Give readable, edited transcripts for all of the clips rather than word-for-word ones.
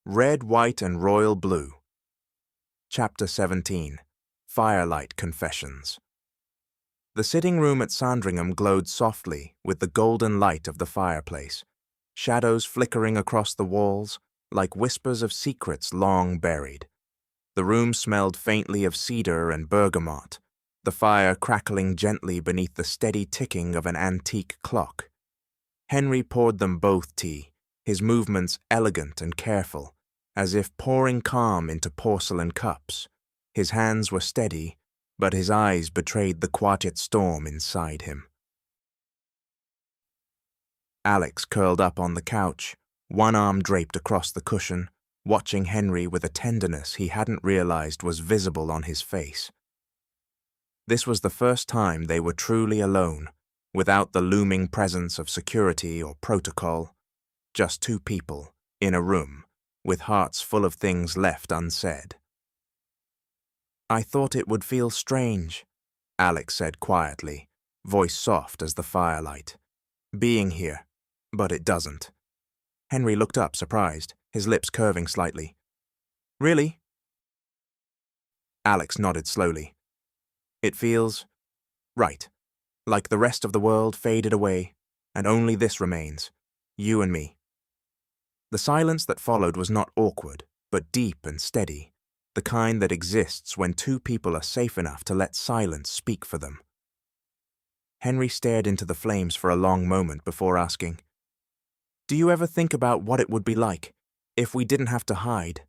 Red, White, and Royal Blue. Chapter 17. Firelight Confessions. The sitting room at Sandringham glowed softly with the golden light of the fireplace, shadows flickering across the walls like whispers of secrets long buried. The room smelled faintly of cedar and bergamot, the fire crackling gently beneath the steady ticking of an antique clock. Henry poured them both tea, his movements elegant and careful, as if pouring calm into porcelain cups. His hands were steady, but his eyes betrayed the quiet storm inside him. Alex curled up on the couch, one arm draped across the cushion, watching Henry with a tenderness he hadn't realized was visible on his face. This was the first time they were truly alone, without the looming presence of security or protocol, just two people, in a room, with hearts full of things left unsaid. "I thought it would feel strange," Alex said quietly, voice soft as the firelight. "Being here, but it doesn't." Henry looked up, surprised, his lips curving slightly. "Really?" Alex nodded slowly. "It feels right, like the rest of the world faded away, and only this remains, you and me." The silence that followed was not awkward, but deep and steady, the kind that exists when two people are safe enough to let silence speak for them. Henry stared into the flames for a long moment before asking, "Do you ever think about what it would be like if we didn't have to hide?"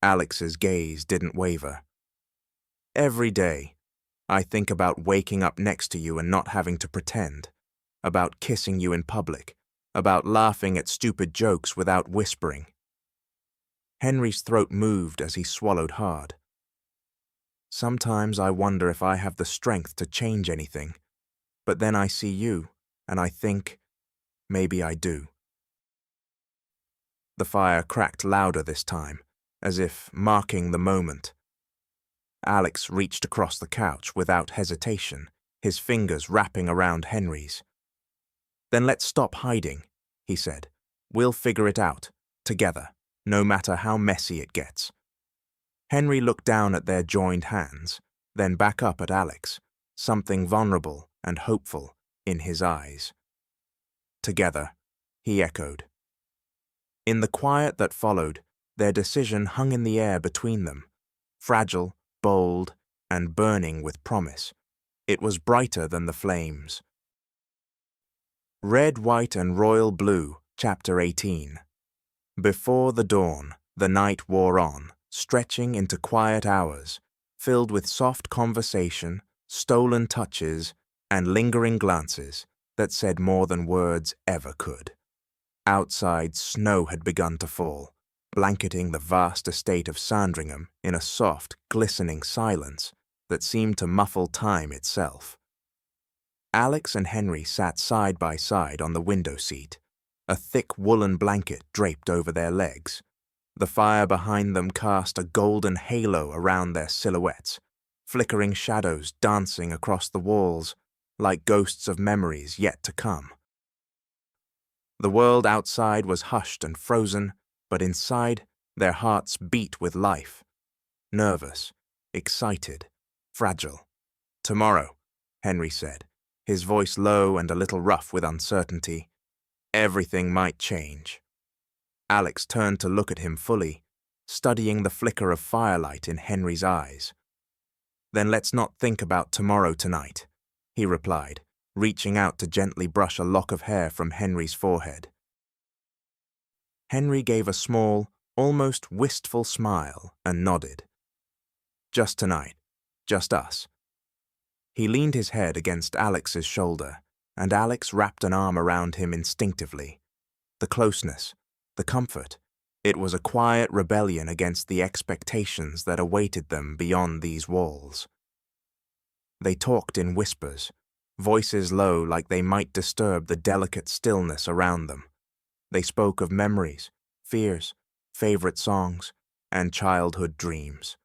Alex's gaze didn't waver. "Every day, I think about waking up next to you and not having to pretend, about kissing you in public, about laughing at stupid jokes without whispering." Henry's throat moved as he swallowed hard. "Sometimes I wonder if I have the strength to change anything, but then I see you, and I think, maybe I do." The fire cracked louder this time, as if marking the moment. Alex reached across the couch without hesitation, his fingers wrapping around Henry's. "Then let's stop hiding," he said. "We'll figure it out, together, no matter how messy it gets." Henry looked down at their joined hands, then back up at Alex, something vulnerable and hopeful in his eyes. "Together," he echoed. In the quiet that followed, their decision hung in the air between them, fragile, bold, and burning with promise. It was brighter than the flames. Red, White, and Royal Blue, Chapter 18. Before the dawn, the night wore on, stretching into quiet hours, filled with soft conversation, stolen touches, and lingering glances that said more than words ever could. Outside, snow had begun to fall, blanketing the vast estate of Sandringham in a soft, glistening silence that seemed to muffle time itself. Alex and Henry sat side by side on the window seat, a thick woolen blanket draped over their legs. The fire behind them cast a golden halo around their silhouettes, flickering shadows dancing across the walls like ghosts of memories yet to come. The world outside was hushed and frozen, but inside, their hearts beat with life. Nervous, excited, fragile. "Tomorrow," Henry said, his voice low and a little rough with uncertainty. "Everything might change." Alex turned to look at him fully, studying the flicker of firelight in Henry's eyes. "Then let's not think about tomorrow tonight," he replied, reaching out to gently brush a lock of hair from Henry's forehead. Henry gave a small, almost wistful smile and nodded. "Just tonight, just us." He leaned his head against Alex's shoulder, and Alex wrapped an arm around him instinctively. The closeness, the comfort, it was a quiet rebellion against the expectations that awaited them beyond these walls. They talked in whispers, voices low like they might disturb the delicate stillness around them. They spoke of memories, fears, favorite songs, and childhood dreams.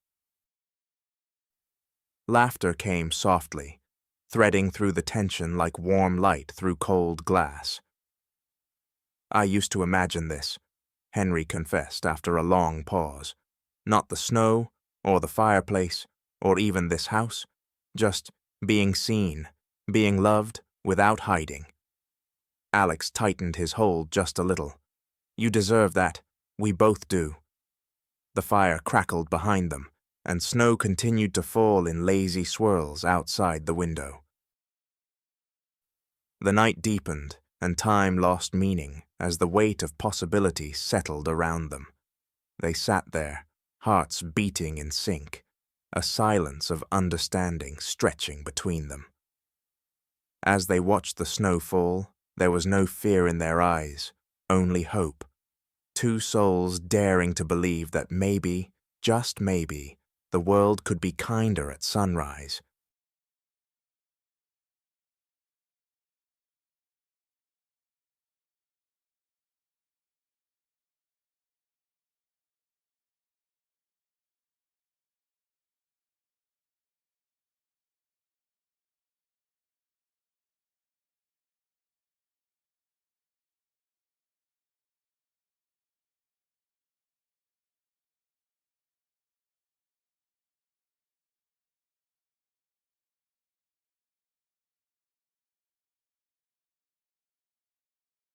Laughter came softly, threading through the tension like warm light through cold glass. "I used to imagine this," Henry confessed after a long pause. Not the snow, or the fireplace, or even this house. Just being seen, being loved, without hiding. Alex tightened his hold just a little. You deserve that. We both do. The fire crackled behind them, and snow continued to fall in lazy swirls outside the window. The night deepened, and time lost meaning as the weight of possibility settled around them. They sat there, hearts beating in sync, a silence of understanding stretching between them. As they watched the snow fall, there was no fear in their eyes, only hope. Two souls daring to believe that maybe, just maybe, the world could be kinder at sunrise,